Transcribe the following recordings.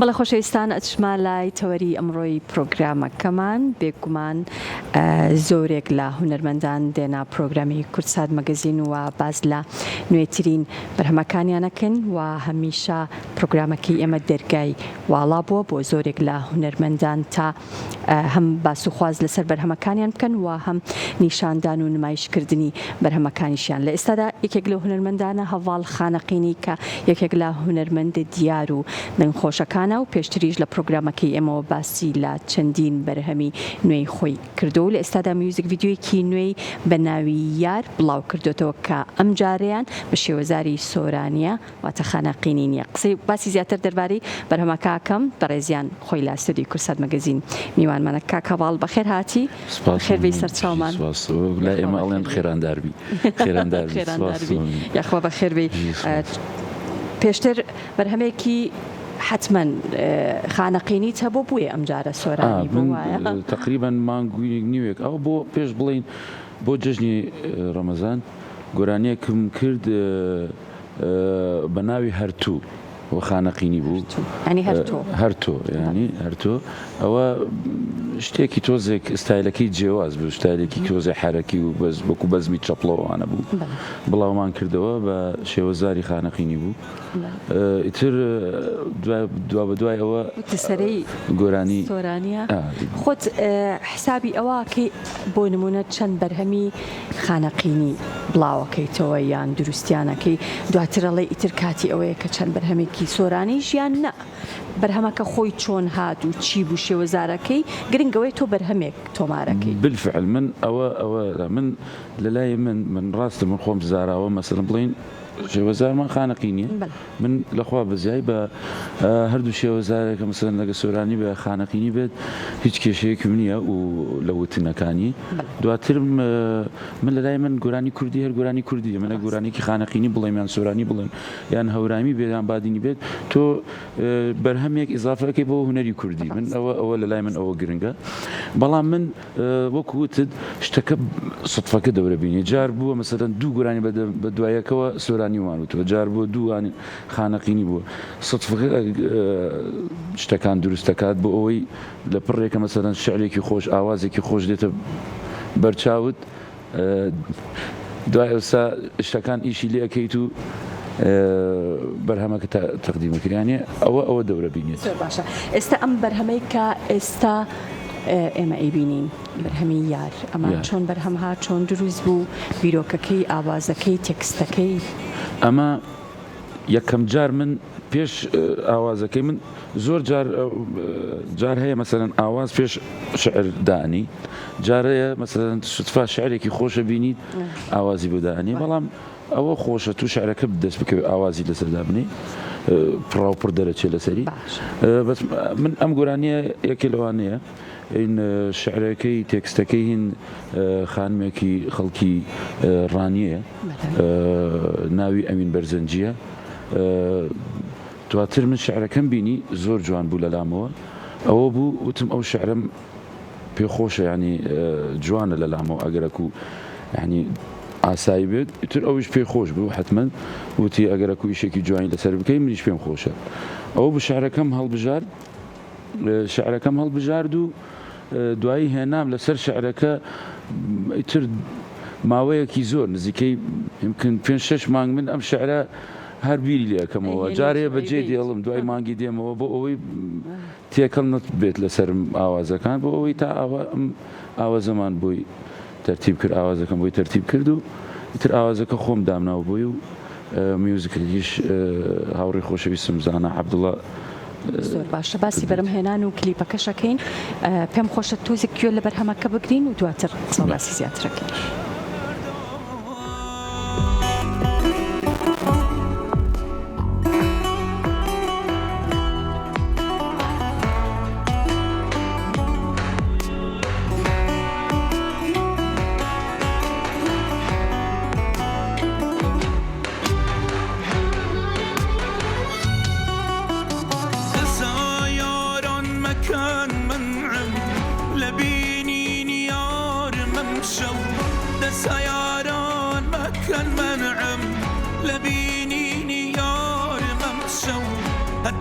بەڵە خۆشەویستان ئەچما لای تەوەری ئەمڕۆی پرۆگرامەکەمان بێگومان زۆرێک لە هونەرمەندان دێنا پرۆگرامی کورتسات مەگەزین و باز لە نوێترین بەرهەمەکانیانەکەن و هەمیشە پرۆگرامەکەی ئێمە دەرگای واڵا بووە بۆ زۆرێک لە هونەرمەندان تا هەم باسوخواز لەسەر بەرهەمەکانیان بکەن و هەم نیشاندان و نمایشکردنی بەرهەمەکانیشیان. لە ئێستادا یەکێک لە هونەرمەندانە هەڤاڵ خانەقینی کە یەکێک لە هونەرمەند دیار و دەنگخۆشەکانە و پێشتریش لە پرۆگرامەکەی ئێمەوە باسی لە چەندین بەرهەمی نوێی خۆی کردو و لە ئێستادا میوزیک ڤیدیۆیەکی نوێی بە ناوی یار بڵاو کردوێتەوە کە ئەم جارەیان بە شێوەزاری سۆرانیە واتە خانەقینی نییە. قسەی باسی زیاتر دەربارەی بەرهەمەکەکەم بەڕێزیان خۆی لە ستودیۆی کورتسات مەگەزین میوانمانە. کاک هەڤاڵ بەخێر هاتی، خێربەی سەرچاومان. لای ئێمە ئەڵێن خێرانداربی خێرانداربی یاخوا بەخێربەی. پێشتر بەرهەمێکی حتما خانەقینیت هەبوو بوویە ئەم جارە سۆرانی بووایە تقریبا مانگوی نیوێک ئەو بۆ پێش بڵین بۆ جژنی ڕەمەزان گۆرانیەکم کرد بە ناوی هەرتوو و خانەقینی بوو ینی هەرتۆ ینی هەرتۆ ئەوە شتێکی تۆزێک ستایلەکەی جیاواز بوو، ستایلێکی تۆزێ حرەکی و وەکو بەزمی چەپڵەوانە بوو بڵاومان کردەوە بە شێوەزاری خانەقینی بوو. ئیتر دوا بە دوای ئەوە سەرەی گۆرانی سۆرانیە. خۆت حسابی ئەوەکەی بۆ نمونە چەند بەرهەمی خانەقینی بڵاوەکەیتەوە یان دروستیانەکەی دواترەڵێ ئیتر کاتی ئەوەیە کە چەند بەرهەمێکی سۆرانی ژیان نە بەرهەمەکە خۆی چۆن هات و چی بوو شێوەزارەکەی گرنگەوەی تۆ بەرهەمێک تۆمارەکەی. بالفعل من من لەلای من ڕاستە من خۆم زاراوە مەسەڵەن بڵین شێوەزارمان خانەقینیە. من لەخوا بەزیای بە هەردوو شێوەزارێکە مەسەڵەن لەگە سۆرانی بە خانەقینی بێت هیچ کێشەیەکم نییە و لە وتنەکانی. دواتر من لەلای من گۆرانی کوردی هەر گۆرانی کوردیە، منە گۆرانێکی خانەقینی بڵێم یان سۆرانی بڵێم یان هەورامی بێت یان بادینی بێت تۆ بەرهەمێک ئیزافەکەی بۆ هونەری کوردی. من ئەوە لەلای من ئەوە گرنگە. بەڵام من وەکو وتت شتەکە سەدفەکە دەورە بینی. جار بووە مەسەڵەن دوو گۆرانی بە دوایەکەوە سۆرانی وانوتەوە، جار بۆ دووان خانەقینی بووە. سەدفەکە شتەکان دروست دەکات بۆ ئەوەی لە پڕێکە مەسەڵەن شعرێکی خۆش ئاوازێکی خۆش دێتە بەرچاوت دوای ئەوسا شتەکان ئیشی لێ ئەەکەیت و بەرهەمەکە تەقدیمەکرێنێ ئەوە دەورە بینێت. باشە. ئێستا ئەم بەرهەمەی کە ئێستا ئێمە ئەیبینین بەرهەمی یار ئەمە چۆن بەرهەمها چۆن دروست بوو، بیرۆکەکەی ئاوازەکەی تێکستەکەی؟ ئەمە یەکەم جار من پێش ئاوازەکەی من زۆر جار هەیە مەسەڵەن ئاواز پێش شعر دانی، جارەیە مەسەڵەن سوتفا شعرێکی خۆشە بینیت ئاوازی بۆ دانی، بەڵام ئەوە خۆشە تو شعرەکە دەست بکەوێت ئاوازی لەسەردا بنێ پڕاوپڕ دەرەچێت لەسەری. بەس من ئەم گۆرانیە یەکێ لەوانەیە این شعرەکەی تێکستەکەی هین خانمێکی خەڵکی ڕانیە ناوی ئەمین بەرزەنجیە. دواتر من شعرەکەم بینی زۆر جوان بوو لە لامەوە، ئەوە بوو وتم ئەو شعرم پێخۆشە ینی جوانە لە لامەوە ئەگەرەکو ینی ئاسایی بێت ئیتر ئەویش پێی خۆش بوو حتمما وتی ئەگەرەکو ئیشێکی جوانی لەسەر بکەی منیش پێم خۆشە. ئەوە بە شعرەکەم هەڵبژارد و دوایی هێنام لەسەر شعرەکە ئیتر ماوەیەکی زۆر نزیکەی يمكن 5-6 مانگ من ئەم شعرە هەر بیری لێەکەمەوە، جارەیە بەجێ دێڵم دوای مانگی دێمەوە بۆ ئەوەی تێکەڵ نەبێت لەسەر ئاوازەکان، بۆ ئەوەی تا ئاوازەمان بۆی تەرتیب کرد، ئاوازەکەم بۆی تەرتیب کرد و ئیتر ئاوازەکە خۆم دامناو بۆی و میوزیکیش هاوڕێی خۆشەویستم زانا عەبدوڵڵا. زۆر باشە. باسی بەرەم هێنان و کلیپەکەشەکەین. پێم خۆشە تۆزێک گوێ لە بەرهەمەکە بگرین و دواتر قسە باسی زیاترەکەین.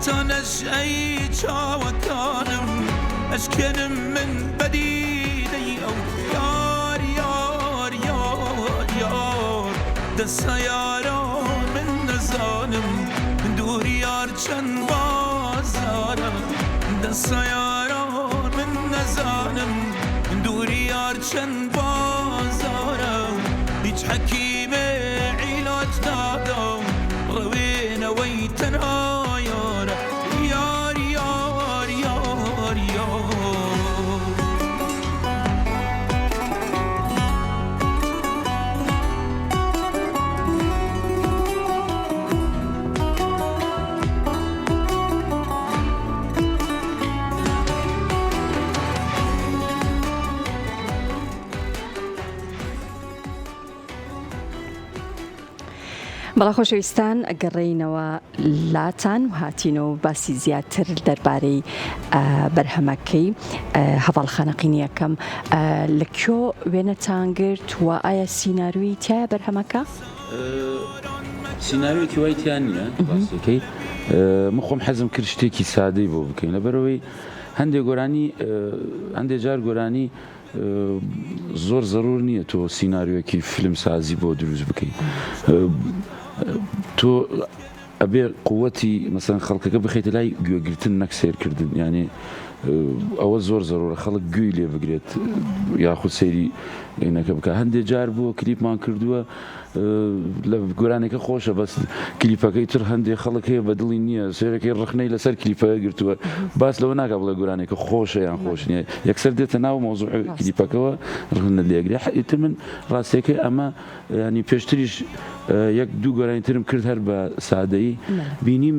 حتى نشأي شاوكانم أشكنم من بديدي أو يار يار يار يار دسيارة من نزانم دور يار چند بازارم دسيارة من نزانم دور يار چند بازارم هیچ حکیم علاج دادم روين ويتنها يار يار يار يار يار بەڵا خۆشەویستان ئەگەڕێینەوە لاتان و هاتینەوە باسی زیاتر دەربارەی بەرهەمەکەی هەڤاڵخانەقینی یەکەم لەکوێ وێنەتان گرت و ئایا سیناریۆی تایە بەرهەمەکە؟ سیناریۆکی وای تیان نییە باسەکەی من خۆم حەزم کرد شتێکی سادەی بۆ بکەین لەبەرەوەی هەندێک گۆرانی هەندێک جار گۆرانی زۆر ضرور نییە تۆ سیناریۆکی فیلم سازی بۆ دروست بکەیت تۆ ئەبێ قووەتی مەسەن خەڵکەکە بخیتە لای گوێگرتن نەک سیرکردن یعنی ئەوە زۆر ضرورە خەڵک گوێی لێ بگرێت یاخود سەیری لێنەکە بکە هەندێک جار بووە کلیپمان کردووە لە گۆرانێکە خۆشە بەس کلیپەکەی تر هەندێک خەڵک هەیە بەدڵی نییە سێرەکەی ڕخنەی لەسەر کلیپەکە گرتووە باس لەوە ناکە بڵێ گۆرانێکە خۆشە یان خۆش نییە یەکسەر دێتە ناو مۆزوع کلیپەکەەوە ڕخنە لێگرێ حئیتر من ڕاستیەکەی ئەمە ینی پێشتریش یەک دوو گۆرانی ترم کرد هەر بە سادەیی بینیم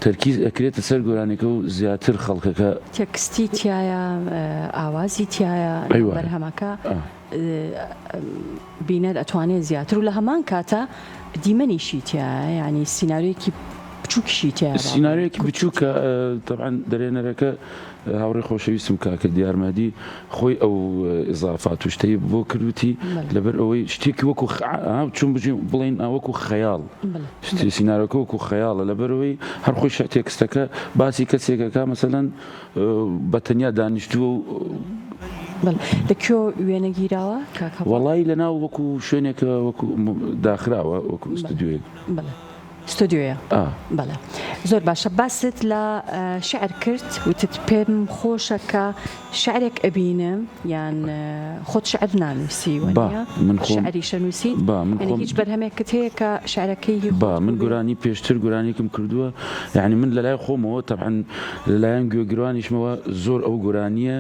تەرکیز ئەکرێتە سەر گۆرانێکە و زیاتر خەڵکەکە تێکستی تایە ئاوازی تایە بەرهەمەکە بینەر ئەتوانێت زیاتر و لە هەمان کاتە دیمەنیشی تایە ینی سیناریۆیەکی بچووکیشی تایە سیناریۆیەکی بچووکە تەبعاً دەرێنەرەکە هاوڕێ خۆشەویستم کاکە دیارمەدی خۆی ئەو ئضافات و شتەی بۆ کردوتی لەبەر ئەوەی شتێکی وەکو چون بڵێن وەکو خەیاڵ سیناریۆکە وەکو خەیاڵە لەبەرەوەی هەر خۆی تێکستەکە باسی کەسێکەکە مەسەلەن بەتەنیا دانیشتووە و لەکوێ وێنەگیراوە وەڵی لەناو وەکو شوێنێکە وەکو داخراوە وەکو ستودیۆیەک ستودیۆیە بەڵێ زۆر باشە باست لە شعر کرد وتت پێم خۆشە کە شعرێک ئەبینم یان خۆت شعر نانووسی من شعریشە نووسیت هیچ بەرهەمێکت هەیە کە شعرەکەی من گۆرانی پێشتر گۆرانێکم کردووە یعنی من لەلای خۆمەوە تەبعاً لەلایەن گوێگرانیشمەوە زۆر ئەو گۆرانیە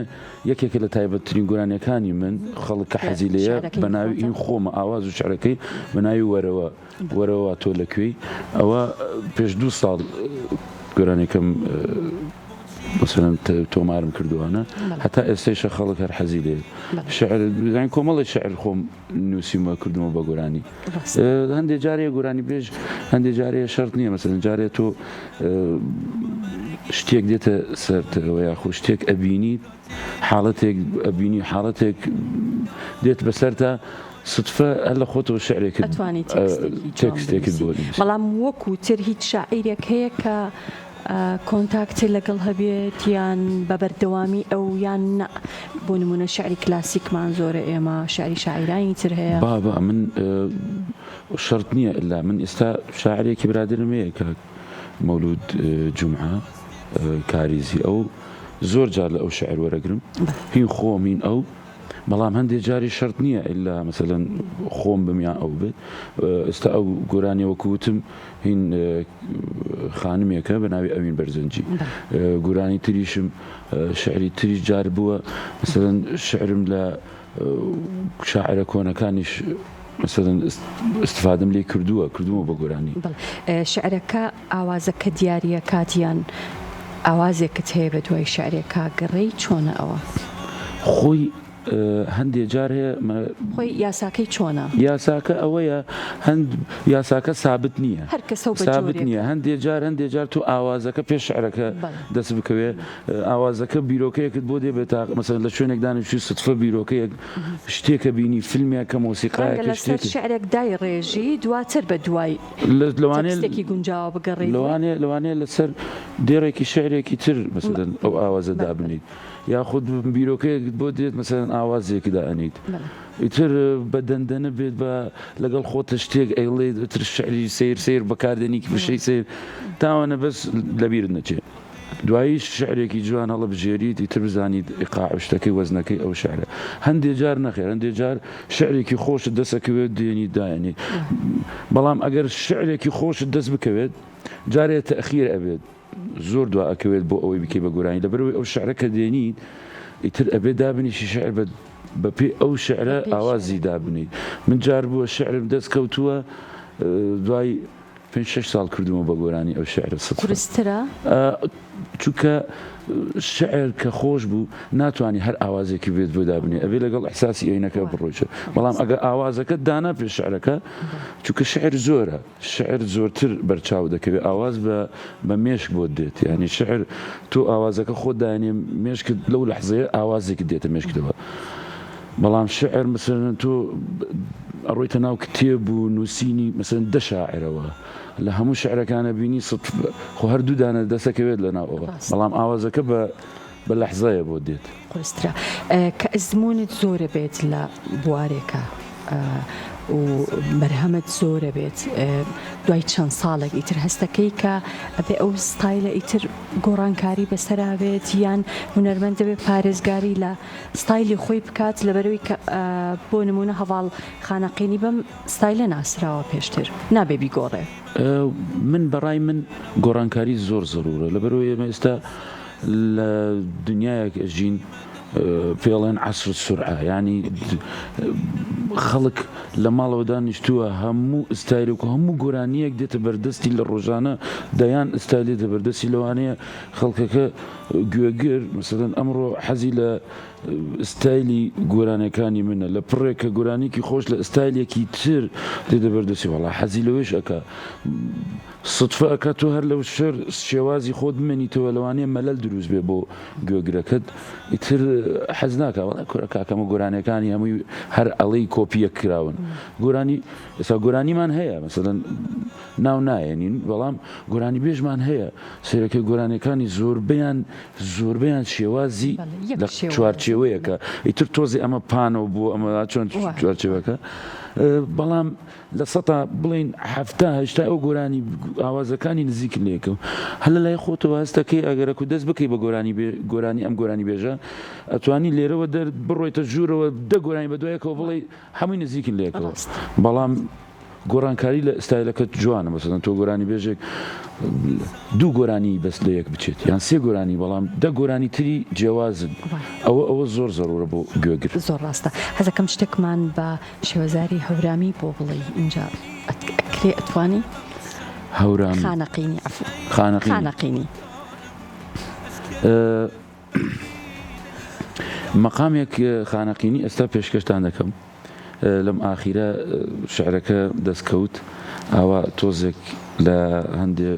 یەکێکە لە تایبەتترین گۆرانیەکانی من خەڵک کە حەزی لەیە بە ناوی این خۆمە ئاواز و شعرەکەی بە ناوی وەرەوە تۆ لەکوێی ئەوە پێش 2 ساڵ گۆرانێکم مثلا تۆمارم کردووانە هەتا ئێستێشە خەڵک هەر حەزی لێ شعر کۆمەڵی شعر خۆم نووسیمە کردومە بە گۆرانی هەندێک جارەیە گۆرانی بێژ هەندێک جارەیە شەرت نییە مەسەلەن جارێت تۆ شتێک دێتە سەرەوە یاخۆ شتێک ئەبینی حاڵەتێک ئەبینی حاڵەتێک دێت بەسەرتا صدفە هەر لە خۆتەوە شعرێکت تێکستێکت بۆ بەڵام وەکو تر هیچ شاعیرێک هەیە کە کۆنتاکتێ لەگەڵ هەبێت یان بە بەردەوامی ئەو یان بۆ نمونە شعری کلاسیکمان زۆرە ئێمە شعری شاعیرانی تر هەیە بابا من شەرت نییە ئللا من ئێستا شاعرێکی برادرم هەیە کە مەولود جومعە کاریزی ئەو زۆر جار لە ئەو شعر وەرەگرم هین خۆمین ئەو بەڵام هەندێک جاری شەرت نییە ئللا مەسەلەن خۆم بمیان ئەو بێت ئێستا ئەو گۆرانی وەکوتم هین خانمێکە بە ناوی ئەوین بەرزەنجی گۆرانی تریشم شعری تریش جار بووە مەسەلەن شعرم لە شاعرە کۆنەکانیش مثلا استفادەم لێ کردووە بە گۆرانی شعرەکە ئاوازەکە دیارە کاتیان ئاوازێکت هەیە بە دوای شعرێکا گەڕێی چۆنە ئەوە خۆی هەندێک جار هەیە خۆی یاساکەی چۆنە؟ یاساکە ئەوەیە یاساکە سابت نییە، هەر کەسە سابت نییە. هەندێک جار تو ئاوازەکە پێش شعرەکە دەست بکەوێ، ئاوازەکە بیرۆکەیەکت بۆ دێ بێت مەسەڵەن لە شوێنێک دانیشتوی سوتفە بیرۆکەیەک شتێکە بینی فیلمێکە مۆسیقایەکە لەسەر شعرێک دای ڕێژی دواتر بە دوای تەکستێکی گونجاوە بگەڕێیت، لەوانەیە لەسەر دێڕێکی شعرێکی تر مەسەڵەن ئەو ئاوازە دابنیت، یاخود بیرۆکەیەک بۆ دێت مەسەڵەن ئاوازێکی دائەنیت، ئیتر بە دەندەنە بێت بە لەگەڵ خۆتە شتێک ئەیڵێ تر شعری سیر بەکاردێنیکی بشەی سیر تاوانە بەس لەبیرت نەچێت. دوایی شعرێکی جوان هەڵە بژێریت ئیتر بزانیت ئیقاع شتەکەی وەزنەکەی ئەو شعرە. هەندێک جار نەخێر، هەندێک جار شعرێکی خۆشت دەسەکەوێت دێنی دایەنی، بەڵام ئەگەر شعرێکی خۆشت دەست بکەوێت جارێت تەخیر ئەبێت، زۆر دوا ئەکەوێت بۆ ئەوەی بکەی بە گۆرانی، لەبەرەوەی ئەو شعرەکە دێنیت ئیتر ئەبێت دابنیشی شعر بە پێی ئەو شعرە ئاوازی دابنیت. من جار بووە شعرم دەست کەوتووە دوای 5-6 ساڵ کردومە بە گۆرانی ئەو شعرە. قورسترە چونکە شعر کە خۆش بوو ناتوانانی هەر ئاوازێکی بێت بۆ دابنێ، ئەبێ لەگەڵ ئەحساسی ئەوینەکە بڕۆیشە. بەڵام ئەگەر ئاوازەکە دانا پێش شعرەکە، چونکە شعر زۆرە، شعر زۆرتر بەرچاو دەکەوێت، ئاواز بە مێشک بۆ دێت، یعنی شعر تۆ ئاوازەکە خۆت داێنێ مێشکت لەو لەحزەیە ئاوازێکی دێتە مێشکتەوە. بەڵام شعر مەسەڵەن تۆ ئەڕۆیتە ناو کتێب و نووسینی مەسەڵەن 10 شاعرەوە لە هەموو شعرەکانە بینی خۆ هەردوو دانە دەسەکەوێت لە ناوەوە، بەڵام ئاوازەکە بە لەحزەیە بۆ دێت. قورسترە کە ئەزمونت زۆرە بێت لە بوارێکە و بەرهەمت زۆرە بێت، دوای چەند ساڵێک ئیتر هەستەکەی کە ئەبێ ئەو ستایلە ئیتر گۆڕانکاری بەسەرا بێت، یان هونەرمەند دەبێت پارێزگاری لە ستایلی خۆی بکات، لەبەرەوەی کە بۆ نمونە هەواڵ خانەقینی بەم ستایلە ناسراوە پێشتر نابێ بیگۆڕێ. من بەڕای من گۆڕانکاری زۆر زەرورە، لەبەرەوەی ئێمە ئێستا لە دنیایەک ئەژین پێڵێن عەسر سورعە، ینی خەڵک لە ماڵەوە دانیشتووە هەموو ئستایلێک و هەموو گۆرانیەک دێتە بەردەستی لە ڕۆژانە دەیان ئستایلی دێتە بەردەستی، لەوانەیە خەڵکەکە گوێگر مەسەڵەن ئەمڕۆ حەزی لە ئستایلی گۆرانەکانی منە، لە پڕێکە گۆرانێکی خۆش لە ئستایلێکی تر دێتە بەردەستی، وەڵا حەزی لەوێش ئەکا سوتفە ئەکات تۆ هەر لەو شەر شێوازی خۆت بمێنیتەوە، لەوانەیە مەلەل دروست بێ بۆ گوێگرەکەت، ئیتر حەز ناکە وەڵا کاکەمە گۆرانەکانی هەمووی هەر ئەڵەی کۆپیەک کراون. گۆرانی ئێستا گۆرانیمان هەیە مەسەڵەن ناو نایەنین، بەڵام گۆرانی بێژمان هەیە، سێرەکەی گۆرانەکانی زۆربەیان شێوازی لە چوارچێوەیەکە، ئیتر تۆزی ئەمە پانەوە بوو ئەمە چۆن چوارچێوەکە، بەڵام لە سەتا بڵین 70-80 ئەو گۆرانی ئاوازەکانی نزیک لێکە، هەل لای خۆتەوە هەستەکەی ئەگەرەک و دەست بکەی بە گۆرانی ئەم گۆرانی بێژە، ئەتوانی لێرەوە بڕۆیتە ژوورەوە 10 گۆرانی بە دوایەکەوە بڵێ هەمووی نزیکن لێکەوە. بەڵام گۆڕانکاری لە ئستایلەکە جوانە، مەسەڵەن تۆ گۆرانی بێژێک 2 گۆرانی بەست لە یەک بچێت یان 3 گۆرانی، بەڵام 10 گۆرانی تری جیاوازن، ئەوە زۆر زەرورە بۆ گوێگر. زۆر ڕاستە. حەزەکەم شتێکمان بە شێوەزاری هەورامی بۆ بڵێ اینجا ئەکرێ ئەتوانی هەورامی خانەقینی خانەقینی مەقامێک خانەقینی ئێستا پێشکەشتان دەکەم، لەم ئاخیرە شعرەکە دەستکەوت ئاوا تۆزێک لە هەندێ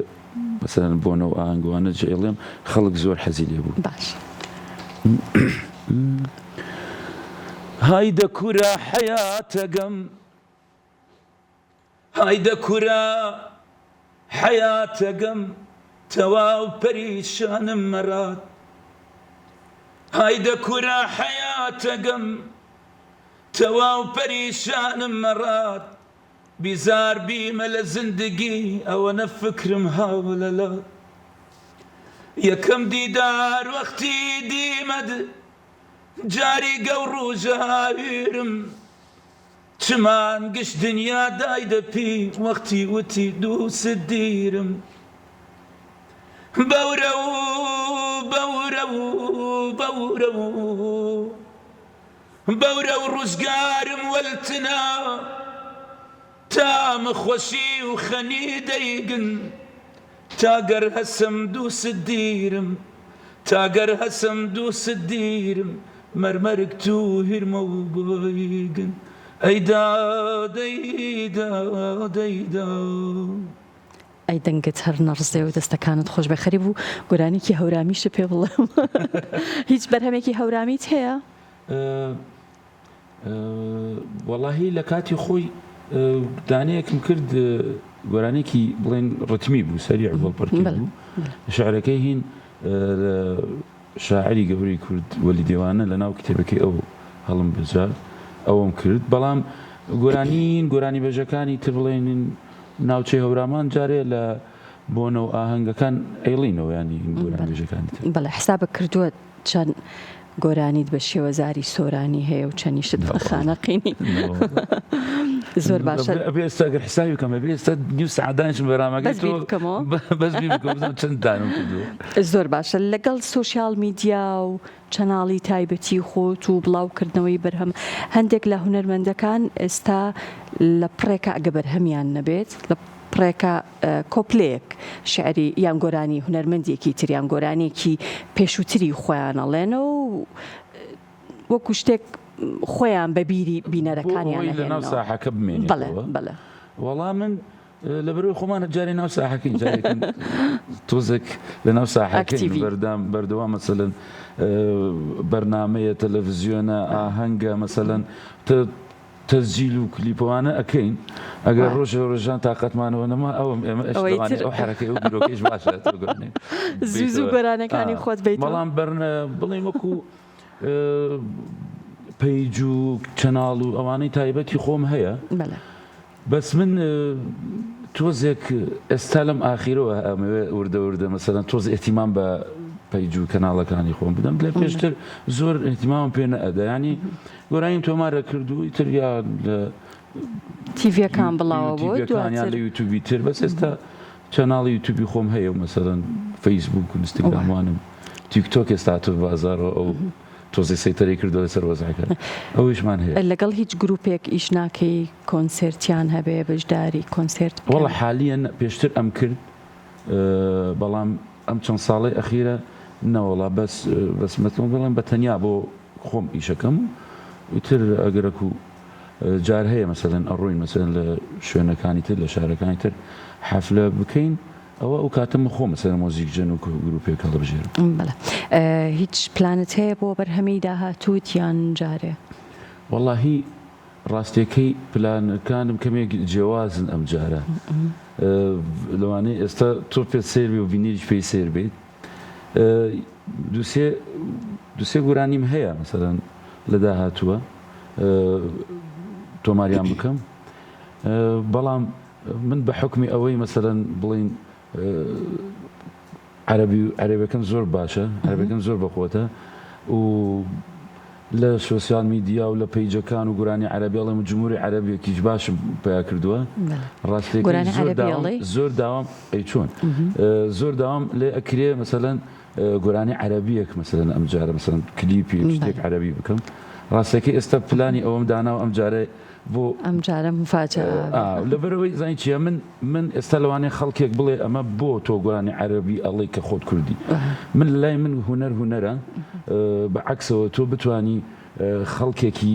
مەسەڵەن بۆنەوە ئاهەنگوانە جێڵێم خەڵک زۆر حەزی لێ بوو. باش هایدە کورە حەیاتەگەم، هایدە کورە حەیاتەگەم، تەواو پەریشانم مەرات، هایدە کورە حەیاتەگەم، تەواو پەریشانم مەرات، بیزار بیمە لە زندگی ئەوەنە فکرم هاوڵەلات، یەکەم دیدار وەختی دیمەد جاری گەو ڕوژە هاویرم، چمان گشت دنیا دایدە پی وەختی وتی دووست دیرم، بەورە و بەورە و بەورە و بەورە و ڕوزگارم وەلتنا، تامە خۆشی و خەنی دەیگن، تاگەر هەسم دووست دیرم، تاگەر هەسم دووست دیرم، مرمرك تو هرمو بايقن أيدا ديدا ديدا ئەی دەنگت هەر نەڕزێ و دەستەکانت خۆش بە خەریب و گۆرانێکی هەورامیشە پێ بڵێم هیچ بەرهەمێکی هەورامیت هەیە؟ وەڵاهی لە کاتی خۆی دانەیەکم کرد گۆرانێکی بڵێن ڕتمی بوو سەریع بەڵپەرکی بوو شعرەکەی هین شاعری گەورەی کورد وەلی دێوانە لە ناو کتێبەکەی ئەو هەڵم بجار ئەوەم کرد بەڵام گۆرانی بەژەکانی تر بڵێنین ناوچەی هەورامان جارێ لە بۆنە و ئاهەنگەکان ئەیڵینەوە ینی گۆرانی بەژەکانی تر. بەڵێ حسابە کردووە چەند گۆرانیت بە شێوەزاری سۆرانی هەیە و چەندیشت بە خانەقینی زۆر باشە ئێستا گەر حسابی بکەم ئێستا نیو سەعادانیشم بەرامەکەی بەس بکەم چەند دانم کردووە. زۆر باشە لەگەڵ سۆشیال میدیا و چەناڵی تایبەتی خۆت و بڵاوکردنەوەی بەرهەم هەندێک لە هونەرمەندەکان ئێستا لە پڕێکە ئەگە بەرهەمیان نەبێت لە پڕێکە کۆپلەیەک شعری یان گۆرانی هونەرمەندێکی تریان گۆرانێکی پێشووتری خۆیان ئەڵێنەوە و وەکو شتێک خۆیان بەبیری بینەرەکانیان لە ناو ساحەکە بمێنێتەوە. بەڵێ وەڵام من لەبەرەوەی خۆمانە جارێ ناو ساحەکەین جارێکن تۆزێک لە ناو ساحەکەین بەردەوام مەسەلەن بەرنامەیە تەلەڤیزیۆنە ئاهەنگە مەسەلەن تەسجیل و کلیپەوانە ئەەکەین ئەگەر ڕۆژان تااقەتمانەوە نەما ئەو حرەکەی و بیرۆکەیش باشە زوو گۆرانەکانی خۆت بیت بەڵام بڵێم وەکو پەیج و چەناڵ و ئەوانەی تایبەتی خۆم هەیە بەس من تۆزێک ئێستا لەم ئاخیرەوە ئەمەوێ وردە مەسەلەن تۆز ئێتیمان بە پەیج و کەناڵەکانی خۆم بدەم لە پێشتر زۆر ئێتیمامم پێ نەئەدا ینی گۆرانیم تۆمارە کردو ئیتر یا لە تیڤەکان بڵاوە بۆ دواتر لە یوتیوبی تر بەس ئێستا چەناڵی یوتیوبی خۆم هەیە و مەسەلەن فەیسبوک و ئینستاگراموانم تیکتۆک ئێستا تۆ بازارەوە ئەو تۆزی سەیتەری کردو لەسەر وەزعەکە ئەویشمان هەیە. لەگەڵ هیچ گروپێک ئیش ناکەی کۆنسێرتیان هەبێ بەشداری کۆنسێرت وەڵا حالیەن پێشتر ئەم کرد بەڵام ئەم چەند ساڵی ئەخیرە نەوەڵا بەس مەتڵ بڵێم بە تەنیا بۆ خۆم ئیشەکەم و تر ئەگەرەک و جار هەیە مەسەلەن ئەڕۆین مەسەلەن لە شوێنەکانی تر لە شارەکانی تر حەفلە بکەین ئەوە ئەو کاتەمە خۆ مەسەلەن مۆزیکجن و گروپێک هەڵبژێرم. بەڵێ هیچ پلانت هەیە بۆ بەرهەمی داهاتووت یان جارێ؟ وەڵاهی ڕاستیەکەی پلانەکانم کەمێک جیاوازن ئەم جارە لەوانەیە ئێستا تۆ پێ سێر بێ و بینیش پێی سێر بێت دووسێ گۆرانیم هەیە مەسەلەن لە داهاتووە تۆماریان بکەم بەڵام من بە حکمی ئەوەی مەسەلەن بڵین عەرەبیەکەم زۆر باشە عەرەبیەکەم زۆر بەخۆتە و لە سۆسیال میدیا و لە پەیجەکان و گۆرانی عەرەبی ئەڵێم جمهوری عەرەبیەکیش باشم پیا کردووە ڕاستیەکەی زۆر داوام ئەی چۆن زۆر داوام لێ ئەکرێ مەسەلەن گۆرانی عەرەبیەک مەسەلەن ئەم جارە مەسەلەن کلیپی شتێک عەرەبی بکەم ڕاستیەکەی ئێستا پلانی ئەوەم دانا و ئەم جارە بۆ ئەم جارە مفاجە لەبەرەوەی زانی چیە من ئێستا لەوانەیە خەڵکێک بڵێ ئەمە بۆ تۆ گۆرانی عەرەبی ئەڵێ کە خۆت کوردی من لای من هونەرە بەعەکسەوە تۆ بتوانی خەڵکێکی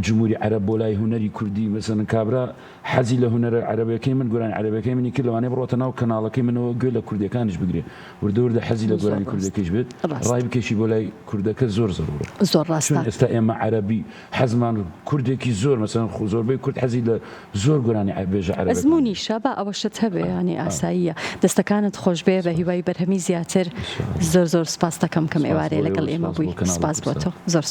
جمهوری عەرەب بۆ لای هونەری کوردی مەسەلەن کابرا حەزی لە هونەرە عەرەبیەکەی من گۆرانی عەرەبیەکەی منی کرد لەوانەیە بڕۆتە ناو کەناڵەکەی منەوە گوێ لە کوردەکانیش بگرێ وردە حەزی لە گۆرانی کوردەکەیش بێت ڕای بکەشی بۆ لای کوردەکە زۆر زۆرە زۆر ڕاستە ئێستا ئێمە عەرەبی حەزمان کوردێکی زۆر مەسەلەن زۆربەی کورد حەزی لە زۆر گۆرانی بێژە عەرەبی ئەزممویشە بە ئەوەشت هەبێ ینی ئاساییە دەستەکانت خۆش بێ بە هیوای بەرهەمی زیاتر زۆر سپاس دەکەم کەم ئێوارەیە لەگەڵ ئێمە بووی سپاس بۆ تۆ زۆر